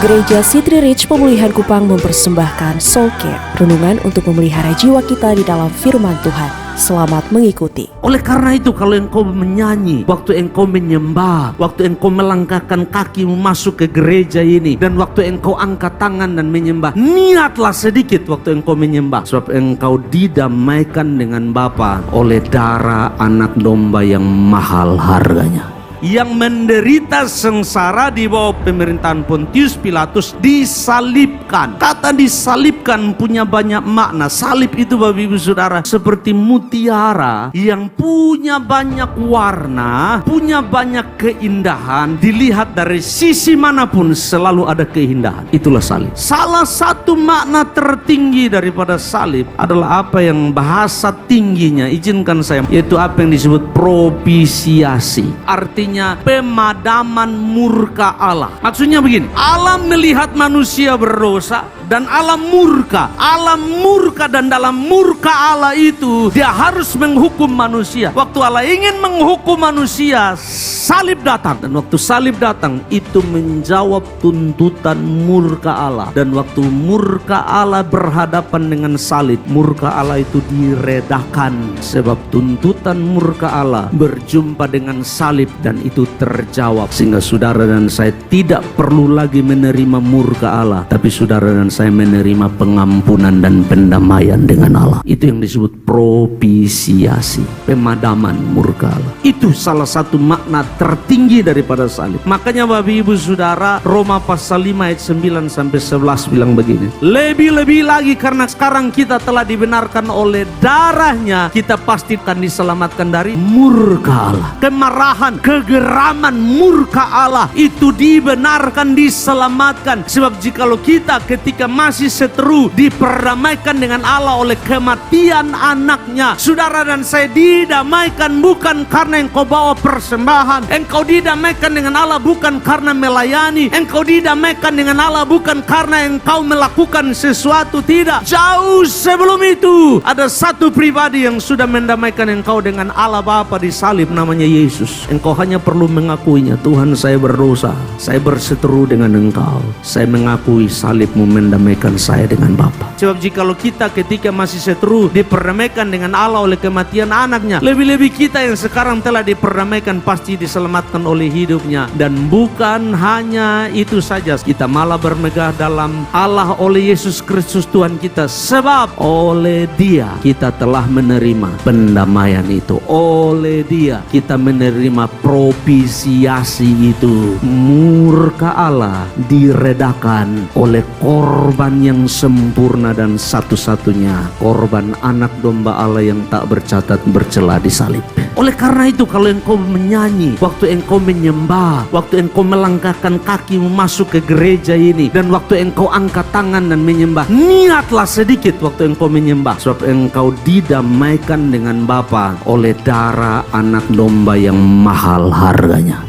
Gereja City Reach Pemulihan Kupang mempersembahkan Soul Care, renungan untuk memelihara jiwa kita di dalam firman Tuhan. Selamat mengikuti. Oleh karena itu, kalau engkau menyanyi, waktu engkau menyembah, waktu engkau melangkahkan kakimu masuk ke gereja ini, dan waktu engkau angkat tangan dan menyembah, niatlah sedikit waktu engkau menyembah, sebab engkau didamaikan dengan Bapa oleh darah anak domba yang mahal harganya, yang menderita sengsara di bawah pemerintahan Pontius Pilatus, disalibkan. Kata disalibkan punya banyak makna. Salib itu Bapak Ibu Saudara seperti mutiara yang punya banyak warna, punya banyak keindahan. Dilihat dari sisi manapun selalu ada keindahan. Itulah salib. Salah satu makna tertinggi daripada salib adalah apa yang bahasa tingginya, izinkan saya, yaitu apa yang disebut propisiasi. Artinya pemadaman murka Allah. Maksudnya begini, Allah melihat manusia berdosa dan Allah murka. Allah murka, dan dalam murka Allah itu dia harus menghukum manusia. Waktu Allah ingin menghukum manusia, salib datang. Dan waktu salib datang, itu menjawab tuntutan murka Allah. Dan waktu murka Allah berhadapan dengan salib, murka Allah itu diredakan. Sebab tuntutan murka Allah berjumpa dengan salib, dan itu terjawab. Sehingga saudara dan saya tidak perlu lagi menerima murka Allah, tapi saudara dan saya menerima pengampunan dan pendamaian dengan Allah. Itu yang disebut propisiasi, pemadaman murka Allah. Itu salah satu makna tertinggi daripada salib. Makanya Bapak Ibu Saudara, Roma pasal 5 ayat 9 sampai 11 bilang begini, lebih-lebih lagi karena sekarang kita telah dibenarkan oleh darahnya, kita pasti akan diselamatkan dari murka Allah. Kemarahan, kegeraman murka Allah itu dibenarkan, diselamatkan. Sebab jikalau kita ketika masih seteru diperdamaikan dengan Allah oleh kematian anaknya, saudara dan saya didamaikan bukan karena engkau bawa persembahan, engkau didamaikan dengan Allah bukan karena melayani, engkau didamaikan dengan Allah bukan karena engkau melakukan sesuatu, tidak. Jauh sebelum itu ada satu pribadi yang sudah mendamaikan engkau dengan Allah Bapa di salib, namanya Yesus. Engkau hanya perlu mengakuinya. Tuhan, saya berdosa, saya berseteru dengan engkau, saya mengakui salibmu mendamaikan saya dengan Bapa. Sebab jikalau kita ketika masih seteru diperdamaikan dengan Allah oleh kematian anaknya, lebih-lebih kita yang sekarang telah diperdamaikan pasti diselamatkan oleh hidupnya. Dan bukan hanya itu saja, kita malah bermegah dalam Allah oleh Yesus Kristus Tuhan kita. Sebab oleh Dia kita telah menerima pendamaian itu, oleh Dia kita menerima propisiasi itu. Murka Allah diredakan oleh korban yang sempurna dan satu-satunya, korban anak domba Allah yang tak bercatat bercela di salib. Oleh karena itu, kalau engkau menyanyi, waktu engkau menyembah, waktu engkau melangkahkan kakimu masuk ke gereja ini, dan waktu engkau angkat tangan dan menyembah, niatlah sedikit waktu engkau menyembah, sebab engkau didamaikan dengan Bapa oleh darah anak domba yang mahal harganya.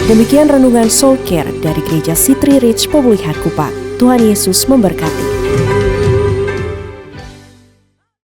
Demikian renungan Soul Care dari Gereja City Reach Pemulihan Kupang. Tuhan Yesus memberkati.